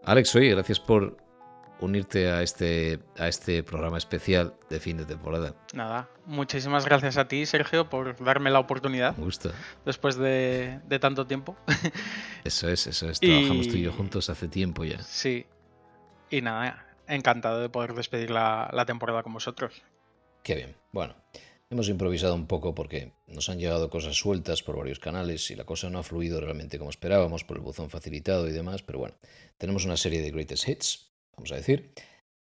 Alex, oye, gracias por unirte a este programa especial de fin de temporada. Nada, muchísimas gracias a ti, Sergio, por darme la oportunidad Un gusto. después de tanto tiempo. Eso es. Trabajamos tú y yo Y juntos hace tiempo ya. sí, y nada, encantado de poder despedir la temporada con vosotros. Qué bien. Bueno, hemos improvisado un poco porque nos han llegado cosas sueltas por varios canales y la cosa no ha fluido realmente como esperábamos por el buzón facilitado y demás, pero bueno, tenemos una serie de greatest hits, vamos a decir,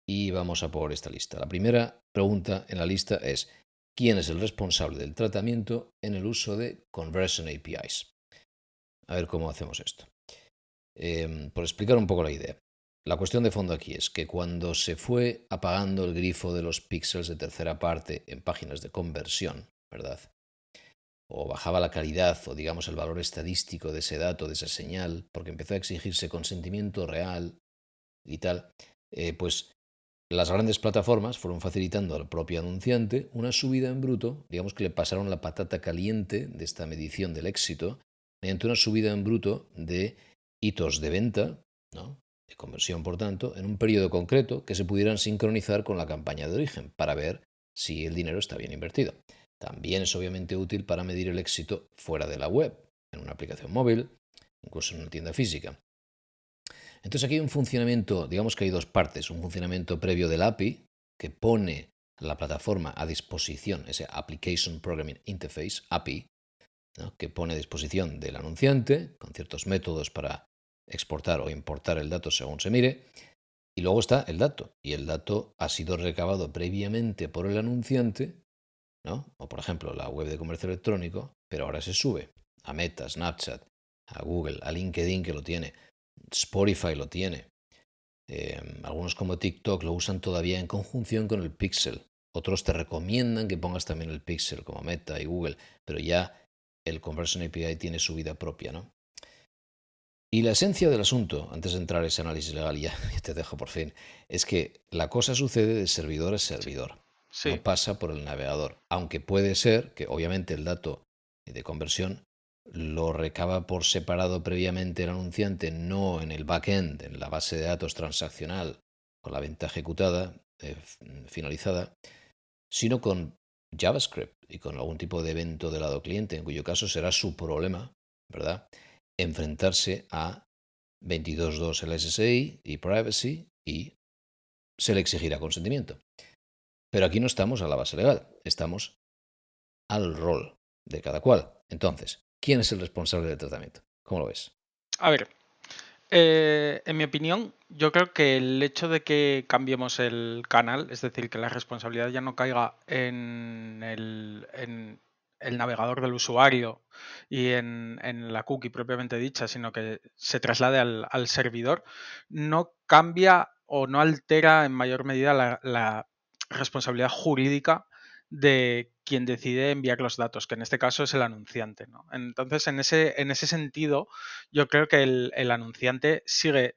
y vamos a por esta lista. La primera pregunta en la lista es: ¿quién es el responsable del tratamiento en el uso de Conversion APIs? A ver cómo hacemos esto. Por explicar un poco la idea. La cuestión de fondo aquí es que cuando se fue apagando el grifo de los píxeles de tercera parte en páginas de conversión, ¿verdad? O bajaba la calidad o digamos el valor estadístico de ese dato, de esa señal, porque empezó a exigirse consentimiento real y tal, pues las grandes plataformas fueron facilitando al propio anunciante una subida en bruto, digamos que le pasaron la patata caliente de esta medición del éxito, mediante una subida en bruto de hitos de venta, ¿no?, de conversión por tanto, en un periodo concreto que se pudieran sincronizar con la campaña de origen para ver si el dinero está bien invertido. También es obviamente útil para medir el éxito fuera de la web, en una aplicación móvil, incluso en una tienda física. Entonces aquí hay un funcionamiento, digamos que hay dos partes, un funcionamiento previo del API que pone la plataforma a disposición, ese Application Programming Interface, API, ¿no?, que pone a disposición del anunciante con ciertos métodos para exportar o importar el dato según se mire. Y luego está el dato, y el dato ha sido recabado previamente por el anunciante, ¿no?, o por ejemplo la web de comercio electrónico, pero ahora se sube a Meta, Snapchat, a Google, a LinkedIn, que lo tiene, Spotify lo tiene. Algunos como TikTok lo usan todavía en conjunción con el Pixel. Otros te recomiendan que pongas también el Pixel, como Meta y Google, pero ya el Conversion API tiene su vida propia, ¿no? Y la esencia del asunto, antes de entrar a ese análisis legal, y ya te dejo por fin, es que la cosa sucede de servidor a Sí, servidor. No sí, pasa por el navegador. Aunque puede ser que obviamente el dato de conversión lo recaba por separado previamente el anunciante, no en el backend, en la base de datos transaccional, con la venta ejecutada, finalizada, sino con JavaScript y con algún tipo de evento de lado cliente, en cuyo caso será su problema, ¿verdad?, enfrentarse a 22.2 LSI y privacy, y se le exigirá consentimiento. Pero aquí no estamos a la base legal, estamos al rol de cada cual. Entonces, ¿quién es el responsable del tratamiento? ¿Cómo lo ves? a ver, en mi opinión, yo creo que el hecho de que cambiemos el canal, es decir, que la responsabilidad ya no caiga en el navegador del usuario y en la cookie propiamente dicha, sino que se traslade al servidor, no cambia o no altera en mayor medida la responsabilidad jurídica de quien decide enviar los datos, que en este caso es el anunciante, ¿no? Entonces, en ese sentido, yo creo que el anunciante sigue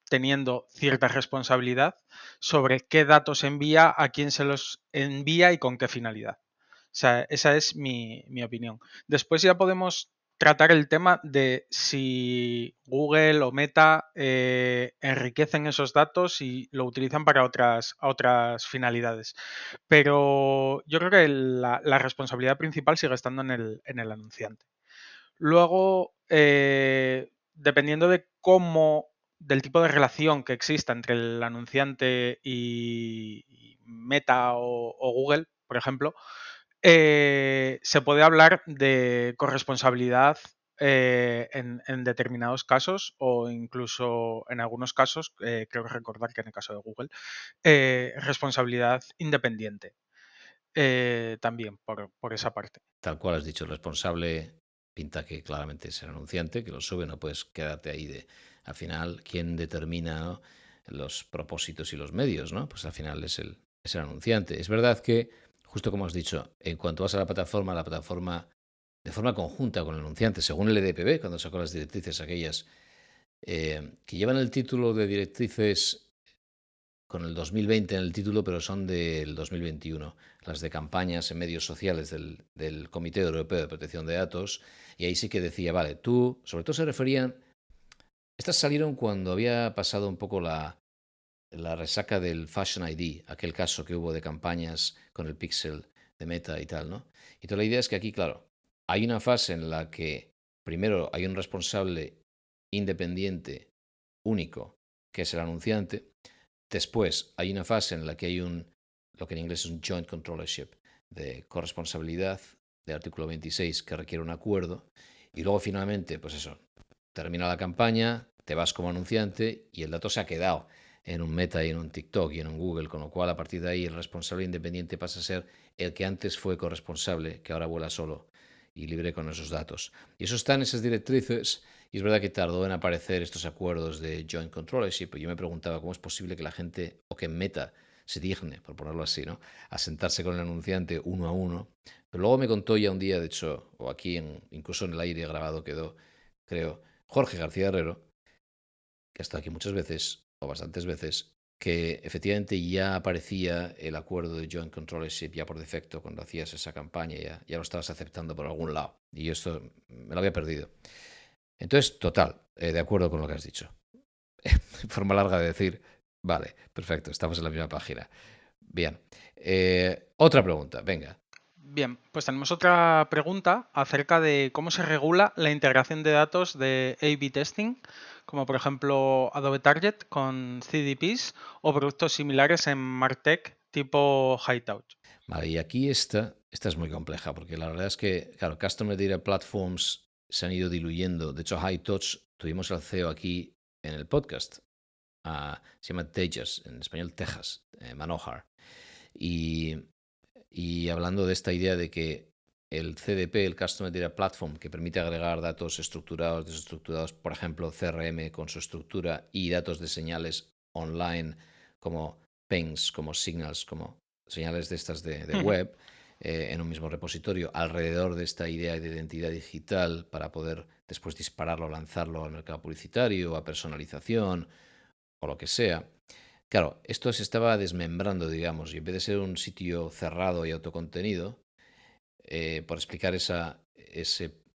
teniendo cierta responsabilidad sobre qué datos envía, a quién se los envía y con qué finalidad. O sea, esa es mi opinión. Después ya podemos tratar el tema de si Google o Meta enriquecen esos datos y lo utilizan para otras finalidades. Pero yo creo que la responsabilidad principal sigue estando en el anunciante. Luego, dependiendo de del tipo de relación que exista entre el anunciante y Meta o Google, por ejemplo, se puede hablar de corresponsabilidad en determinados casos o incluso en algunos casos, creo recordar que en el caso de Google, responsabilidad independiente también por esa parte. Tal cual has dicho, el responsable pinta que claramente es el anunciante, que lo sube, no puedes quedarte ahí de, al final, ¿quién determina, ¿no?, los propósitos y los medios, ¿no? Pues al final es el anunciante. Es verdad que, justo como has dicho, en cuanto vas a la plataforma, de forma conjunta con el anunciante, según el EDPB, cuando sacó las directrices aquellas, que llevan el título de directrices con el 2020 en el título, pero son del 2021, las de campañas en medios sociales del Comité Europeo de Protección de Datos, y ahí sí que decía, vale, tú, sobre todo se referían Estas salieron cuando había pasado un poco la resaca del Fashion ID, aquel caso que hubo de campañas con el pixel de Meta y tal, ¿no? Y toda la idea es que aquí, claro, hay una fase en la que primero hay un responsable independiente único, que es el anunciante. Después hay una fase en la que hay lo que en inglés es un joint controllership, de corresponsabilidad de artículo 26 que requiere un acuerdo. Y luego finalmente, pues eso, termina la campaña, te vas como anunciante y el dato se ha quedado en un Meta y en un TikTok y en un Google, con lo cual a partir de ahí el responsable independiente pasa a ser el que antes fue corresponsable, que ahora vuela solo y libre con esos datos. Y eso está en esas directrices y es verdad que tardó en aparecer estos acuerdos de joint controllership. Yo me preguntaba cómo es posible que la gente o que Meta se digne, por ponerlo así, ¿no? A sentarse con el anunciante uno a uno. Pero luego me contó ya un día, de hecho, o aquí incluso en el aire grabado quedó, creo, Jorge García Herrero, que ha estado aquí muchas veces, o bastantes veces, que efectivamente ya aparecía el acuerdo de joint controllership ya por defecto cuando hacías esa campaña, ya lo estabas aceptando por algún lado. Y yo esto me lo había perdido. Entonces, total, de acuerdo con lo que has dicho. Forma larga de decir, vale, perfecto, estamos en la misma página. Bien. Otra pregunta, venga. Bien, pues tenemos otra pregunta acerca de cómo se regula la integración de datos de A/B testing, como por ejemplo Adobe Target con CDPs o productos similares en MarTech tipo Hightail. Vale, y aquí esta es muy compleja, porque la verdad es que, claro, Customer Data Platforms se han ido diluyendo. De hecho, High Touch, tuvimos al CEO aquí en el podcast. Se llama Tejas, en español Texas, Manohar. Y, y hablando de esta idea de que el CDP, el Customer Data Platform, que permite agregar datos estructurados, desestructurados, por ejemplo, CRM con su estructura y datos de señales online como pings, como signals, como señales de estas de web, en un mismo repositorio, alrededor de esta idea de identidad digital para poder después dispararlo, lanzarlo al mercado publicitario, a personalización o lo que sea. Claro, esto se estaba desmembrando, digamos, y en vez de ser un sitio cerrado y autocontenido, por explicar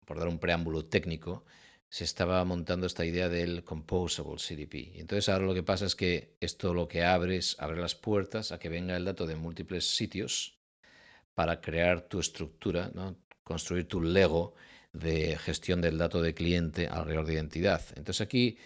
por dar un preámbulo técnico, se estaba montando esta idea del Composable CDP. Y entonces ahora lo que pasa es que esto lo que abre las puertas a que venga el dato de múltiples sitios para crear tu estructura, ¿no? Construir tu Lego de gestión del dato de cliente alrededor de identidad. Entonces aquí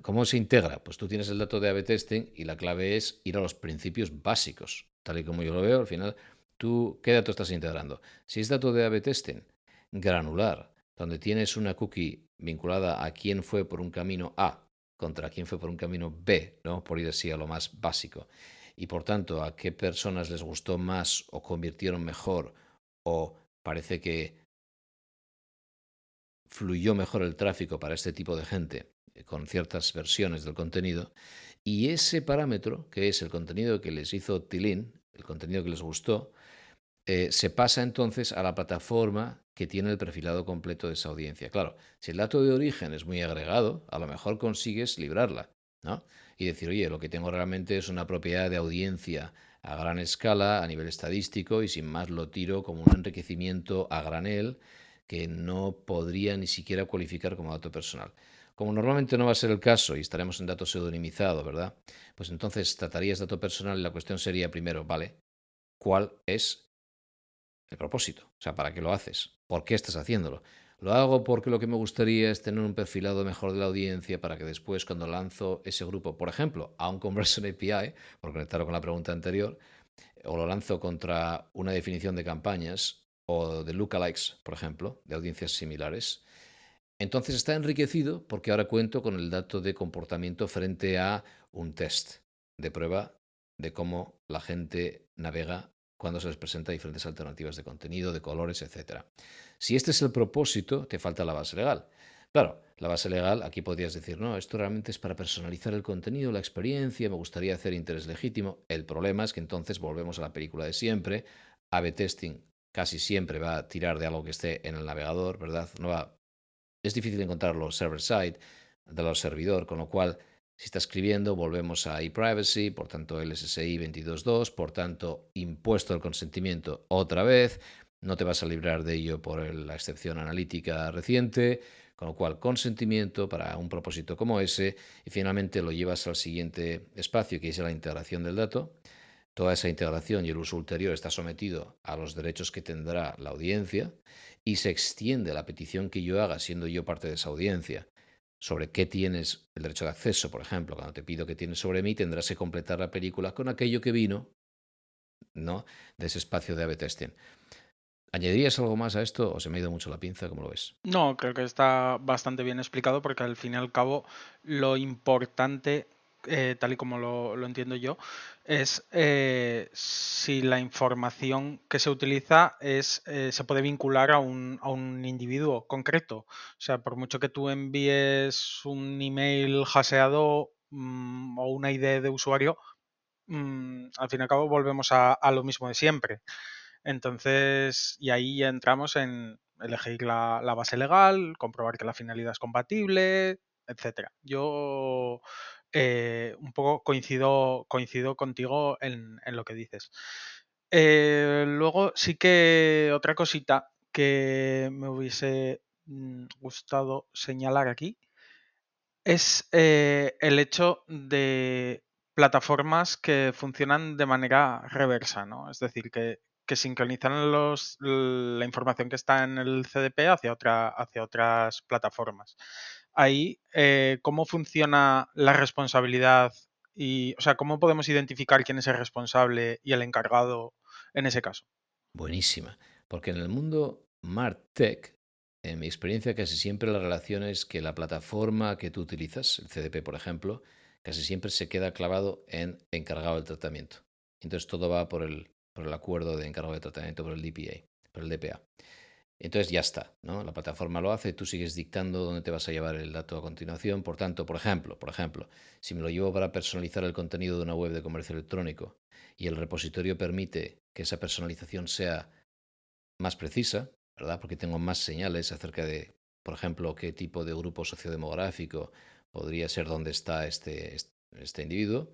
¿cómo se integra? Pues tú tienes el dato de A/B testing y la clave es ir a los principios básicos. Tal y como yo lo veo, al final, ¿qué dato estás integrando? Si es dato de A/B testing, granular, donde tienes una cookie vinculada a quién fue por un camino A contra quién fue por un camino B, ¿no? Por ir así a lo más básico. Y por tanto, a qué personas les gustó más o convirtieron mejor o parece que fluyó mejor el tráfico para este tipo de gente con ciertas versiones del contenido, y ese parámetro, que es el contenido que les hizo opt-in, el contenido que les gustó, se pasa entonces a la plataforma que tiene el perfilado completo de esa audiencia. Claro, si el dato de origen es muy agregado, a lo mejor consigues librarla, ¿no? Y decir, oye, lo que tengo realmente es una propiedad de audiencia a gran escala, a nivel estadístico, y sin más lo tiro como un enriquecimiento a granel que no podría ni siquiera cualificar como dato personal. Como normalmente no va a ser el caso y estaremos en dato pseudonimizado, ¿verdad? Pues entonces tratarías dato personal y la cuestión sería primero, ¿vale? ¿Cuál es el propósito? O sea, ¿para qué lo haces? ¿Por qué estás haciéndolo? Lo hago porque lo que me gustaría es tener un perfilado mejor de la audiencia para que después cuando lanzo ese grupo, por ejemplo, a un Conversion API, por conectarlo con la pregunta anterior, o lo lanzo contra una definición de campañas o de lookalikes, por ejemplo, de audiencias similares, entonces está enriquecido porque ahora cuento con el dato de comportamiento frente a un test de prueba de cómo la gente navega cuando se les presenta diferentes alternativas de contenido, de colores, etc. Si este es el propósito, te falta la base legal. Claro, la base legal, aquí podrías decir, no, esto realmente es para personalizar el contenido, la experiencia, me gustaría hacer interés legítimo. El problema es que entonces volvemos a la película de siempre. A/B testing casi siempre va a tirar de algo que esté en el navegador, ¿verdad? Es difícil encontrarlo server-side, de los servidor, con lo cual, si está escribiendo, volvemos a ePrivacy, por tanto, el SSI 22.2, por tanto, impuesto al consentimiento otra vez, no te vas a librar de ello por la excepción analítica reciente, Con lo cual, consentimiento para un propósito como ese, y finalmente lo llevas al siguiente espacio, que es la integración del dato. Toda esa integración y el uso ulterior está sometido a los derechos que tendrá la audiencia y se extiende la petición que yo haga, siendo yo parte de esa audiencia, sobre qué tienes el derecho de acceso. Por ejemplo, cuando te pido qué tienes sobre mí, tendrás que completar la película con aquello que vino, ¿no?, de ese espacio de A/B testing. ¿Añadirías algo más a esto o se me ha ido mucho la pinza? ¿Cómo lo ves? No, creo que está bastante bien explicado porque al fin y al cabo lo importante, tal y como lo entiendo yo, es si la información que se utiliza se puede vincular a un individuo concreto. O sea, por mucho que tú envíes un email haseado o una ID de usuario, al fin y al cabo volvemos a lo mismo de siempre. Entonces, y ahí ya entramos en elegir la base legal, comprobar que la finalidad es compatible, etcétera. Yo un poco coincido contigo en lo que dices. Luego sí que otra cosita que me hubiese gustado señalar aquí es el hecho de plataformas que funcionan de manera reversa, ¿no? Es decir, que sincronizan la información que está en el CDP hacia otras plataformas. Ahí, ¿cómo funciona la responsabilidad? Y, o sea, ¿cómo podemos identificar quién es el responsable y el encargado en ese caso? Buenísima, porque en el mundo MarTech, en mi experiencia, casi siempre la relación es que la plataforma que tú utilizas, el CDP por ejemplo, casi siempre se queda clavado en encargado del tratamiento. Entonces todo va por el acuerdo de encargado de tratamiento, por el DPA, por el DPA. Entonces ya está, ¿no? La plataforma lo hace, tú sigues dictando dónde te vas a llevar el dato a continuación. Por tanto, por ejemplo, si me lo llevo para personalizar el contenido de una web de comercio electrónico y el repositorio permite que esa personalización sea más precisa, ¿verdad? Porque tengo más señales acerca de, por ejemplo, qué tipo de grupo sociodemográfico podría ser donde está este individuo,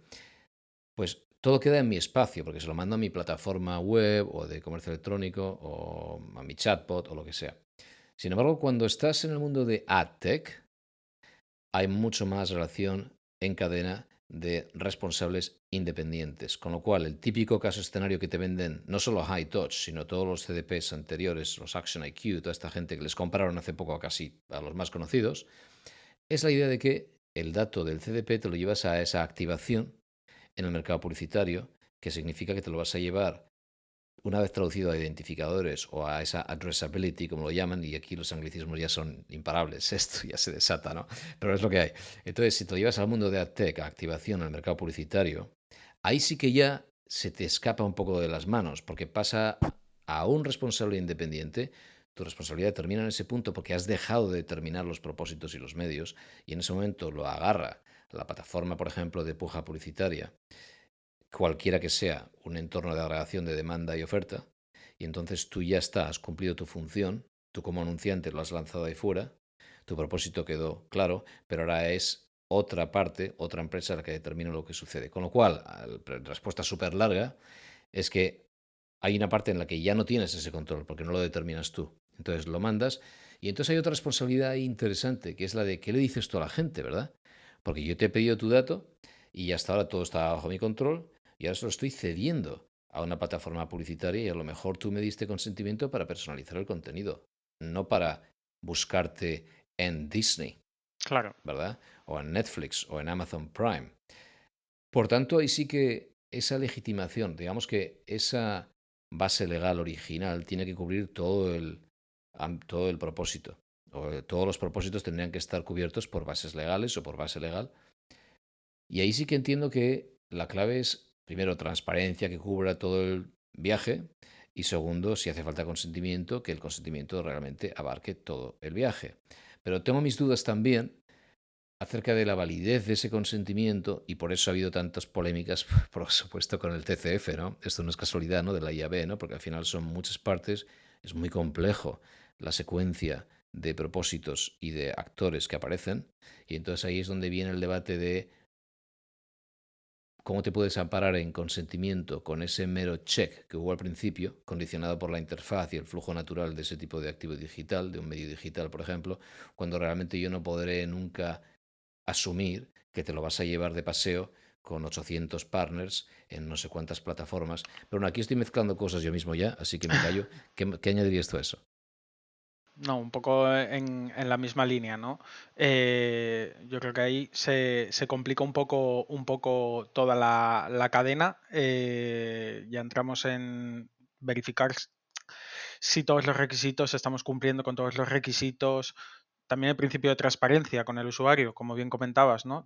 pues todo queda en mi espacio, porque se lo mando a mi plataforma web o de comercio electrónico o a mi chatbot o lo que sea. Sin embargo, cuando estás en el mundo de AdTech, hay mucho más relación en cadena de responsables independientes, con lo cual el típico caso escenario que te venden no solo High Touch, sino todos los CDPs anteriores, los Action IQ, toda esta gente que les compraron hace poco a casi a los más conocidos, es la idea de que el dato del CDP te lo llevas a esa activación en el mercado publicitario, que significa que te lo vas a llevar una vez traducido a identificadores o a esa addressability, como lo llaman, y aquí los anglicismos ya son imparables, esto ya se desata, ¿no? Pero es lo que hay. Entonces, si te lo llevas al mundo de AdTech, a activación al mercado publicitario, ahí sí que ya se te escapa un poco de las manos, porque pasa a un responsable independiente. Tu responsabilidad termina en ese punto porque has dejado de determinar los propósitos y los medios, y en ese momento lo agarra la plataforma, por ejemplo, de puja publicitaria, cualquiera que sea un entorno de agregación de demanda y oferta, y entonces tú ya has cumplido tu función, tú como anunciante lo has lanzado ahí fuera, tu propósito quedó claro, pero ahora es otra parte, otra empresa la que determina lo que sucede. Con lo cual, respuesta súper larga, es que hay una parte en la que ya no tienes ese control porque no lo determinas tú. Entonces lo mandas y entonces hay otra responsabilidad interesante, que es la de qué le dices tú a la gente, ¿verdad? Porque yo te he pedido tu dato y hasta ahora todo está bajo mi control y ahora se lo estoy cediendo a una plataforma publicitaria y a lo mejor tú me diste consentimiento para personalizar el contenido, no para buscarte en Disney, Claro. ¿verdad? O en Netflix o en Amazon Prime. Por tanto, ahí sí que esa legitimación, digamos que esa base legal original tiene que cubrir todo el propósito. Todos los propósitos tendrían que estar cubiertos por bases legales o por base legal. Y ahí sí que entiendo que la clave es, primero, transparencia que cubra todo el viaje y segundo, si hace falta consentimiento, que el consentimiento realmente abarque todo el viaje. Pero tengo mis dudas también acerca de la validez de ese consentimiento y por eso ha habido tantas polémicas, por supuesto, con el TCF, ¿no? Esto no es casualidad, ¿no? De la IAB, ¿no? Porque al final son muchas partes, es muy complejo la secuencia de propósitos y de actores que aparecen y entonces ahí es donde viene el debate de ¿cómo te puedes amparar en consentimiento con ese mero check que hubo al principio, condicionado por la interfaz y el flujo natural de ese tipo de activo digital, de un medio digital, por ejemplo, cuando realmente yo no podré nunca asumir que te lo vas a llevar de paseo con 800 partners en no sé cuántas plataformas? Pero bueno, aquí estoy mezclando cosas yo mismo ya, así que me callo. ¿Qué añadirías tú a eso? No, un poco en la misma línea, ¿no? Yo creo que ahí se complica un poco toda la cadena. Ya entramos en verificar si todos los requisitos, estamos cumpliendo con todos los requisitos. También el principio de transparencia con el usuario, como bien comentabas, ¿no?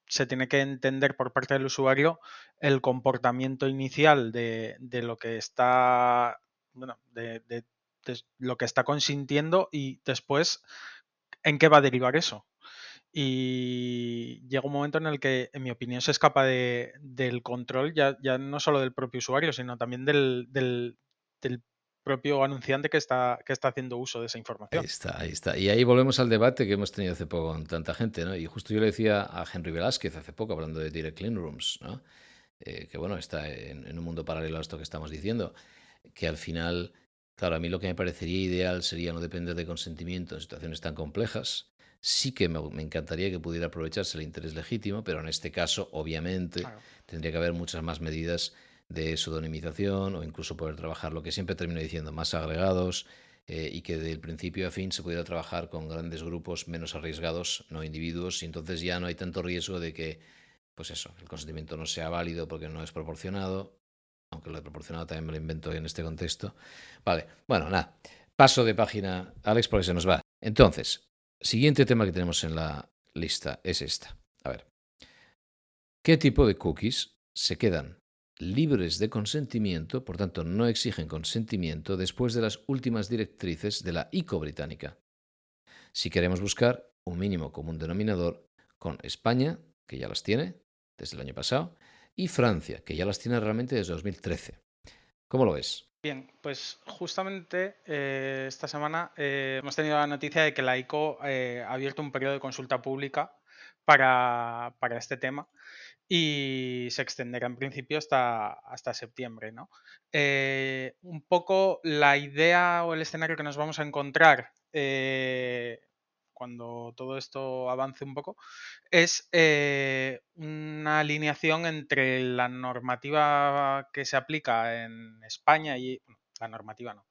Se tiene que entender por parte del usuario el comportamiento inicial de lo que está, bueno, de lo que está consintiendo y después en qué va a derivar eso. Y llega un momento en el que, en mi opinión, se escapa del control ya no solo del propio usuario, sino también del propio anunciante que está haciendo uso de esa Ahí información. está, ahí está. Y ahí volvemos al debate que hemos tenido hace poco con tanta gente, ¿no? Y justo yo le decía a Henry Velázquez hace poco, hablando de Direct Clean Rooms, ¿no? Que bueno, está en un mundo paralelo a esto que estamos diciendo, que al final, claro, a mí lo que me parecería ideal sería no depender de consentimiento en situaciones tan complejas. Sí que me encantaría que pudiera aprovecharse el interés legítimo, pero en este caso, obviamente, Claro. tendría que haber muchas más medidas de pseudonimización o incluso poder trabajar lo que siempre termino diciendo, más agregados, y que del principio a fin se pudiera trabajar con grandes grupos menos arriesgados, no individuos, y entonces ya no hay tanto riesgo de que, pues eso, el consentimiento no sea válido porque no es proporcionado, aunque lo de proporcionado también me lo invento en este contexto. Vale, bueno, nada, paso de página, Alex, porque se nos va. Entonces, siguiente tema que tenemos en la lista es esta. A ver, ¿qué tipo de cookies se quedan libres de consentimiento, por tanto no exigen consentimiento después de las últimas directrices de la ICO británica? Si queremos buscar un mínimo común denominador con España, que ya las tiene desde el año pasado, y Francia, que ya las tiene realmente desde 2013. ¿Cómo lo ves? Bien, pues justamente esta semana hemos tenido la noticia de que la ICO ha abierto un periodo de consulta pública para este tema y se extenderá en principio hasta septiembre, ¿no? Un poco la idea o el escenario que nos vamos a encontrar cuando todo esto avance un poco es una alineación entre la normativa que se aplica en España y bueno, la normativa no.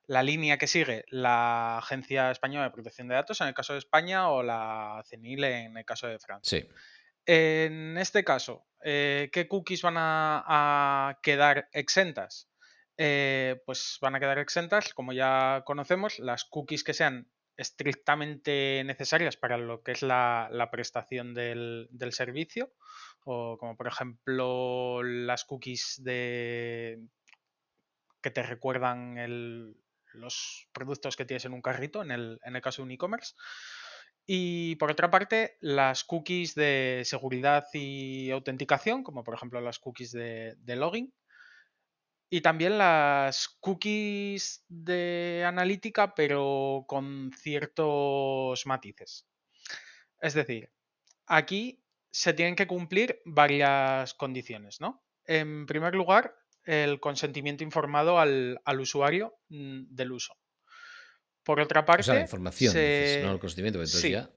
La línea que sigue la Agencia Española de Protección de Datos en el caso de España o la CNIL en el caso de Francia. Sí, En este caso, ¿qué cookies van a quedar exentas? Pues van a quedar exentas, como ya conocemos, las cookies que sean estrictamente necesarias para lo que es la prestación del servicio, o como por ejemplo las cookies que te recuerdan los productos que tienes en un carrito, en el caso de un e-commerce. Y por otra parte, las cookies de seguridad y autenticación, como por ejemplo las cookies de login. Y también las cookies de analítica, pero con ciertos matices. Es decir, aquí se tienen que cumplir varias condiciones, ¿no? En primer lugar, el consentimiento informado al usuario del uso. Por otra o sea, la parte, información, dices, no el consentimiento, pero entonces sí, ya,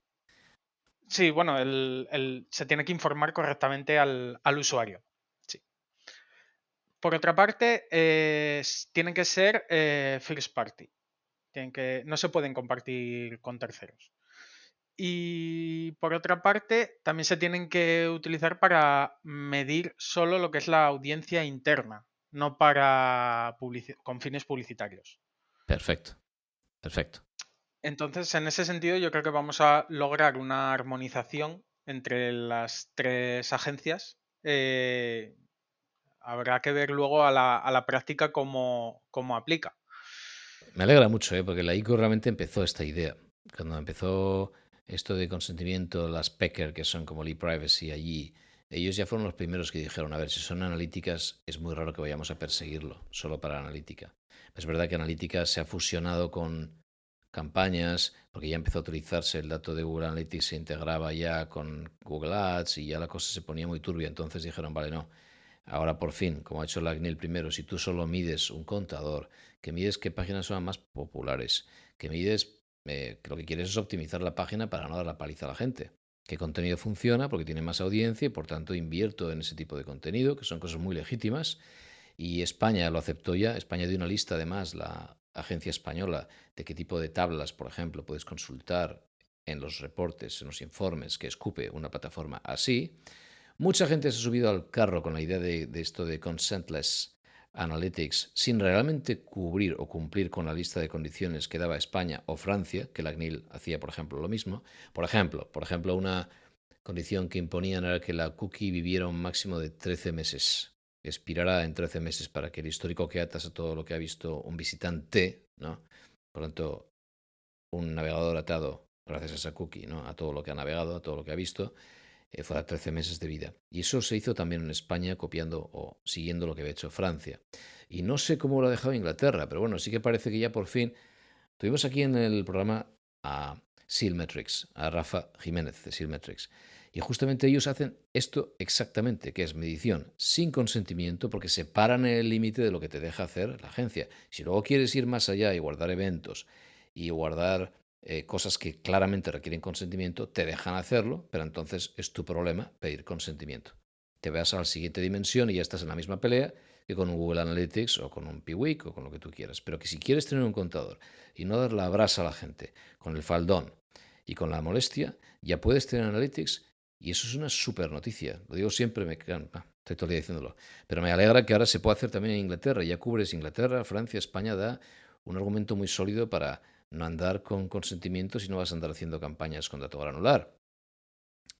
sí, bueno, se tiene que informar correctamente al usuario. Sí. Por otra parte, tienen que ser first party. No se pueden compartir con terceros. Y por otra parte, también se tienen que utilizar para medir solo lo que es la audiencia interna, no para con fines publicitarios. perfecto, perfecto. Entonces, en ese sentido, yo creo que vamos a lograr una armonización entre las tres agencias. Habrá que ver luego a la práctica cómo aplica. Me alegra mucho, porque la ICO realmente empezó esta idea. Cuando empezó esto de consentimiento, las Pecker, que son como el e-privacy allí, ellos ya fueron los primeros que dijeron, a ver, si son analíticas, es muy raro que vayamos a perseguirlo, solo para analítica. Es verdad que analítica se ha fusionado con campañas, porque ya empezó a utilizarse el dato de Google Analytics, se integraba ya con Google Ads y ya la cosa se ponía muy turbia. Entonces dijeron, vale, no, ahora por fin, como ha hecho la CNIL primero, si tú solo mides un contador, que mides qué páginas son las más populares, que mides que lo que quieres es optimizar la página para no dar la paliza a la gente, qué contenido funciona porque tiene más audiencia y por tanto invierto en ese tipo de contenido, que son cosas muy legítimas. Y España lo aceptó ya. España dio una lista, además, la agencia española, de qué tipo de tablas, por ejemplo, puedes consultar en los reportes, en los informes que escupe una plataforma así. Mucha gente se ha subido al carro con la idea de esto de consentless analytics sin realmente cubrir o cumplir con la lista de condiciones que daba España o Francia, que la CNIL hacía, por ejemplo, lo mismo. Por ejemplo, una condición que imponían era que la cookie viviera un máximo de 13 meses. Expirará en 13 meses para que el histórico que atas a todo lo que ha visto un visitante, ¿no? Por lo tanto, un navegador atado, gracias a esa cookie, ¿no? A todo lo que ha navegado, a todo lo que ha visto, fuera 13 meses de vida. Y eso se hizo también en España copiando o siguiendo lo que había hecho Francia. Y no sé cómo lo ha dejado Inglaterra, pero bueno, sí que parece que ya por fin tuvimos aquí en el programa a Silmetrics, a Rafa Jiménez de Silmetrics. Y justamente ellos hacen esto exactamente, que es medición sin consentimiento, porque se paran en el límite de lo que te deja hacer la agencia. Si luego quieres ir más allá y guardar eventos y guardar cosas que claramente requieren consentimiento, te dejan hacerlo, pero entonces es tu problema pedir consentimiento. Te vas a la siguiente dimensión y ya estás en la misma pelea que con un Google Analytics o con un Piwik o con lo que tú quieras. Pero que si quieres tener un contador y no dar la brasa a la gente con el faldón y con la molestia, ya puedes tener Analytics y eso es una súper noticia. Lo digo siempre, estoy todo el día diciéndolo, pero me alegra que ahora se pueda hacer también en Inglaterra. Ya cubres Inglaterra, Francia, España, da un argumento muy sólido para no andar con consentimientos y no vas a andar haciendo campañas con dato granular.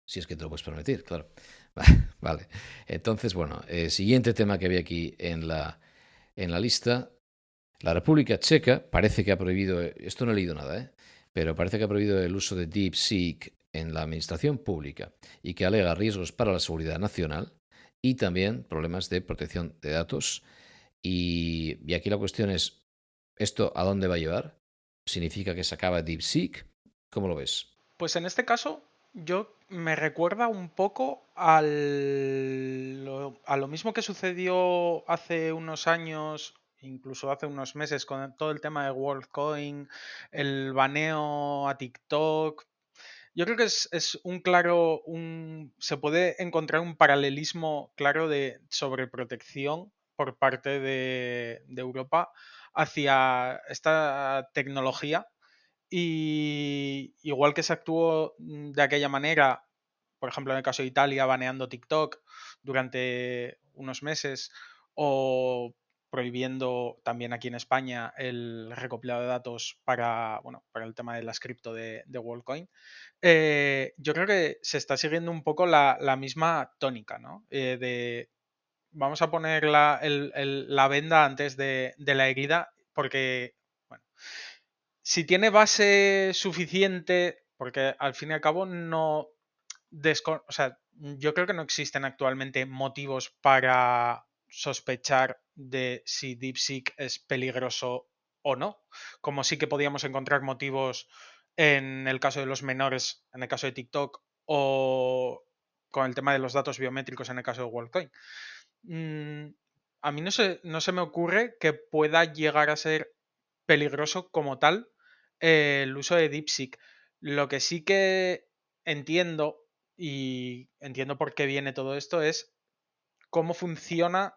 Si es que te lo puedes permitir, claro. Vale. Entonces, bueno, siguiente tema que había aquí en la lista. La República Checa parece que ha prohibido, esto no he leído nada, pero parece que ha prohibido el uso de DeepSeek en la administración pública y que alega riesgos para la seguridad nacional y también problemas de protección de datos. Y aquí la cuestión es, ¿esto a dónde va a llevar? ¿Significa que se acaba DeepSeek? ¿Cómo lo ves? Pues en este caso, yo me recuerda un poco a lo mismo que sucedió hace unos años, incluso hace unos meses, con todo el tema de WorldCoin, el baneo a TikTok. Yo creo que es un claro, se puede encontrar un paralelismo claro de sobreprotección por parte de Europa hacia esta tecnología y igual que se actuó de aquella manera, por ejemplo, en el caso de Italia, baneando TikTok durante unos meses o prohibiendo también aquí en España el recopilado de datos para, bueno, para el tema de las cripto de WorldCoin, yo creo que se está siguiendo un poco la misma tónica, ¿no? De vamos a poner la venda antes de la herida porque, bueno, si tiene base suficiente, porque al fin y al cabo no... o sea, yo creo que no existen actualmente motivos para sospechar de si DeepSeek es peligroso o no, como sí que podíamos encontrar motivos en el caso de los menores, en el caso de TikTok, o con el tema de los datos biométricos en el caso de WorldCoin. Mm, a mí no se me ocurre que pueda llegar a ser peligroso como tal el uso de DeepSeek. Lo que sí que entiendo, y entiendo por qué viene todo esto, es cómo funciona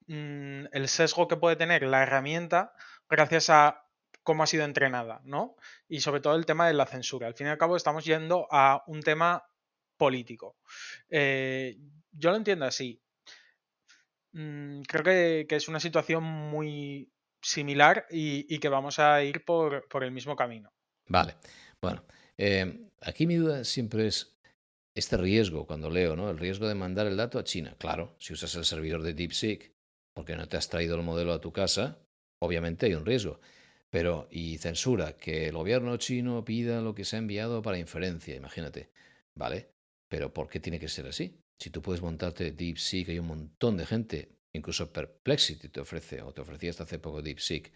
el sesgo que puede tener la herramienta gracias a cómo ha sido entrenada, ¿no? Y sobre todo el tema de la censura. Al fin y al cabo estamos yendo a un tema político. Eh, yo lo entiendo así. Creo que es una situación muy similar y que vamos a ir por el mismo camino. Vale. Bueno, aquí mi duda siempre es este riesgo cuando leo, ¿no? El riesgo de mandar el dato a China. Claro, si usas el servidor de DeepSeek porque no te has traído el modelo a tu casa, obviamente hay un riesgo. Pero, y censura, que el gobierno chino pida lo que se ha enviado para inferencia, imagínate. Vale, pero ¿por qué tiene que ser así? Si tú puedes montarte DeepSeek, hay un montón de gente, incluso Perplexity te ofrece, o te ofrecía hasta hace poco DeepSeek,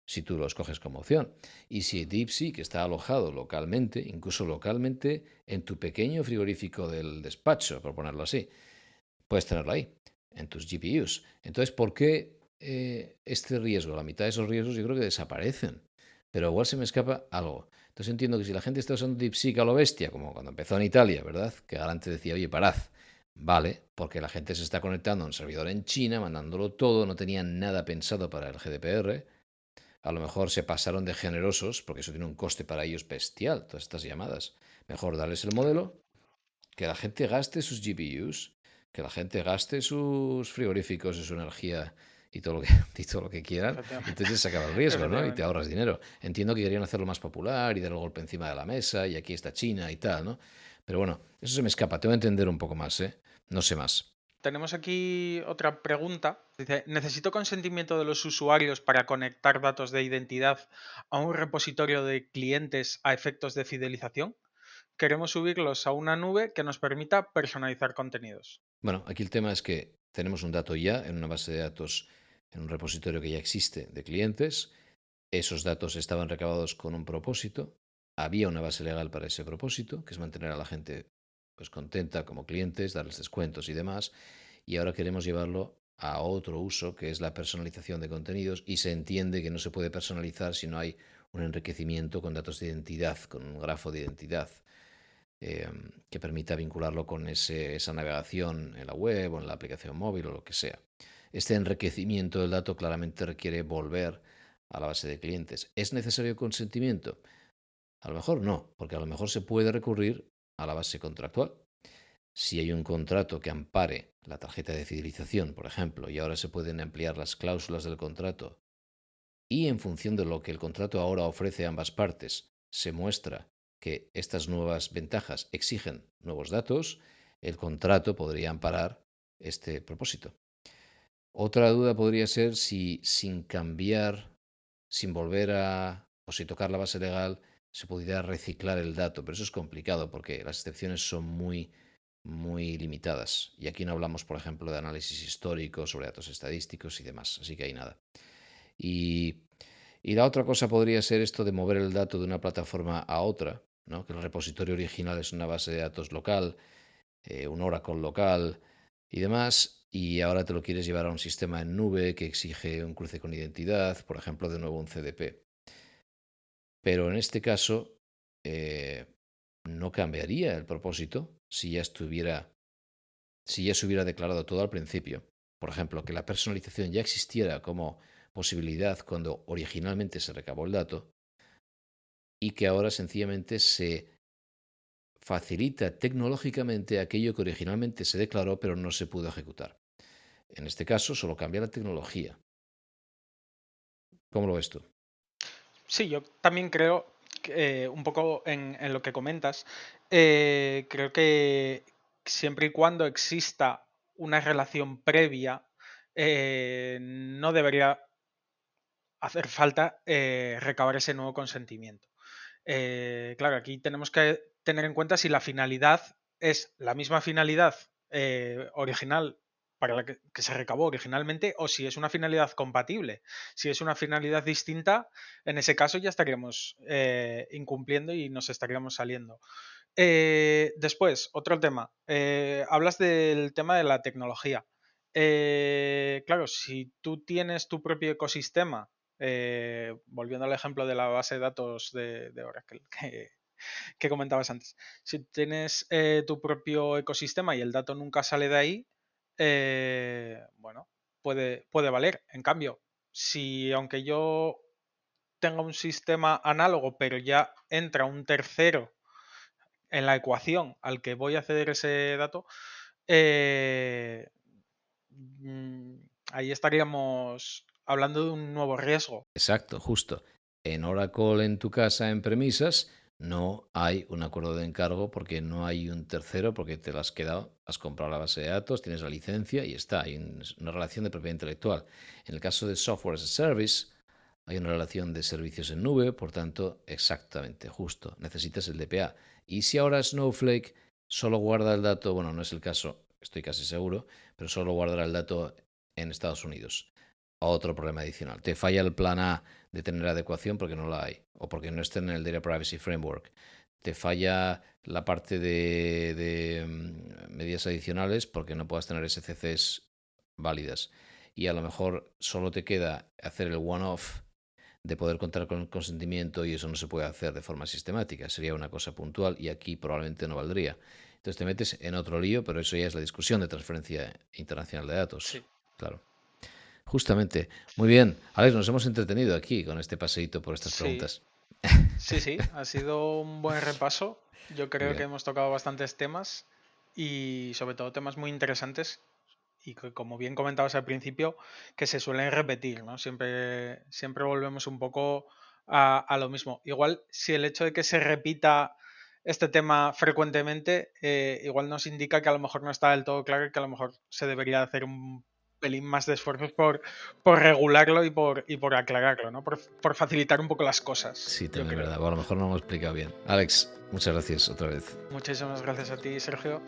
si tú lo escoges como opción. Y si DeepSeek está alojado localmente, incluso localmente en tu pequeño frigorífico del despacho, por ponerlo así, puedes tenerlo ahí, en tus GPUs. Entonces, ¿por qué este riesgo? La mitad de esos riesgos yo creo que desaparecen. Pero igual se me escapa algo. Entonces entiendo que si la gente está usando DeepSeek a lo bestia, como cuando empezó en Italia, ¿verdad? Que Galante decía, oye, parad. Vale, porque la gente se está conectando a un servidor en China, mandándolo todo, no tenían nada pensado para el GDPR. A lo mejor se pasaron de generosos, porque eso tiene un coste para ellos bestial, todas estas llamadas. Mejor darles el Claro, modelo, que la gente gaste sus GPUs, que la gente gaste sus frigoríficos y su energía y todo lo que, y todo lo que quieran, y efectivamente. entonces se acaba el riesgo, ¿no? Y te Efectivamente. ahorras dinero. Entiendo que querían hacerlo más popular y dar el golpe encima de la mesa, y aquí está China y tal, ¿no? Pero bueno, eso se me escapa, tengo que entender un poco más, ¿eh? No sé más. Tenemos aquí otra pregunta. Dice, ¿necesito consentimiento de los usuarios para conectar datos de identidad a un repositorio de clientes a efectos de fidelización? Queremos subirlos a una nube que nos permita personalizar contenidos. Bueno, aquí el tema es que tenemos un dato ya en una base de datos, en un repositorio que ya existe de clientes. Esos datos estaban recabados con un propósito. Había una base legal para ese propósito, que es mantener a la gente pues contenta como clientes, darles descuentos y demás. Y ahora queremos llevarlo a otro uso, que es la personalización de contenidos, y se entiende que no se puede personalizar si no hay un enriquecimiento con datos de identidad, con un grafo de identidad que permita vincularlo con esa navegación en la web o en la aplicación móvil o lo que sea. Este enriquecimiento del dato claramente requiere volver a la base de clientes. ¿Es necesario consentimiento? A lo mejor no, porque a lo mejor se puede recurrir a la base contractual. Si hay un contrato que ampare la tarjeta de fidelización, por ejemplo, y ahora se pueden ampliar las cláusulas del contrato, y en función de lo que el contrato ahora ofrece a ambas partes, se muestra que estas nuevas ventajas exigen nuevos datos, el contrato podría amparar este propósito. Otra duda podría ser si sin cambiar, sin volver a, o sin tocar la base legal, se pudiera reciclar el dato, pero eso es complicado porque las excepciones son muy limitadas. Y aquí no hablamos, por ejemplo, de análisis histórico sobre datos estadísticos y demás, así que hay nada. Y, y la otra cosa podría ser esto de mover el dato de una plataforma a otra, ¿no? Que el repositorio original es una base de datos local, un Oracle local y demás, y ahora te lo quieres llevar a un sistema en nube que exige un cruce con identidad, por ejemplo, de nuevo un CDP. Pero en este caso, no cambiaría el propósito si ya se hubiera declarado todo al principio. Por ejemplo, que la personalización ya existiera como posibilidad cuando originalmente se recabó el dato y que ahora sencillamente se facilita tecnológicamente aquello que originalmente se declaró pero no se pudo ejecutar. En este caso solo cambia la tecnología. ¿Cómo lo ves tú? Sí, yo también creo que, un poco en lo que comentas, creo que siempre y cuando exista una relación previa, no debería hacer falta recabar ese nuevo consentimiento. Claro, aquí tenemos que tener en cuenta si la finalidad es la misma finalidad original para la que se recabó originalmente o si es una finalidad compatible. Si es una finalidad distinta, en ese caso ya estaríamos incumpliendo y nos estaríamos saliendo. Después, otro tema. Hablas del tema de la tecnología. Claro, si tú tienes tu propio ecosistema, volviendo al ejemplo de la base de datos de Oracle que comentabas antes, si tienes tu propio ecosistema y el dato nunca sale de ahí, bueno, puede valer. En cambio, si aunque yo tenga un sistema análogo, pero ya entra un tercero en la ecuación al que voy a ceder ese dato, eh, mm, ahí estaríamos hablando de un nuevo riesgo. Exacto, justo. En Oracle, en tu casa, en premisas, no hay un acuerdo de encargo porque no hay un tercero, porque te lo has quedado, has comprado la base de datos, tienes la licencia y está. Hay una relación de propiedad intelectual. En el caso de Software as a Service, hay una relación de servicios en nube, por tanto, exactamente, justo, necesitas el DPA. Y si ahora Snowflake solo guarda el dato, bueno, no es el caso, estoy casi seguro, pero solo guardará el dato en Estados Unidos. Otro problema adicional. Te falla el plan A de tener adecuación porque no la hay, o porque no estén en el Data Privacy Framework. Te falla la parte de medidas adicionales porque no puedas tener SCCs válidas. Y a lo mejor solo te queda hacer el one-off de poder contar con el consentimiento, y eso no se puede hacer de forma sistemática, sería una cosa puntual y aquí probablemente no valdría. Entonces te metes en otro lío, pero eso ya es la discusión de transferencia internacional de datos. Sí. Claro. Justamente. Muy bien. Alex, nos hemos entretenido aquí con este paseíto por estas Sí, preguntas. sí, ha sido un buen repaso. Yo Muy creo que bien. hemos tocado bastantes temas y sobre todo temas muy interesantes y que, como bien comentabas al principio, que se suelen repetir, ¿no? Siempre volvemos un poco a lo mismo. Igual, si el hecho de que se repita este tema frecuentemente, igual nos indica que a lo mejor no está del todo claro y que a lo mejor se debería hacer un pelín más de esfuerzos por regularlo y por aclararlo, ¿no? Por facilitar un poco las cosas, Sí, yo también es creo. verdad. Bueno, a lo mejor no lo hemos explicado bien. Alex, muchas gracias otra vez. Muchísimas gracias a ti, Sergio.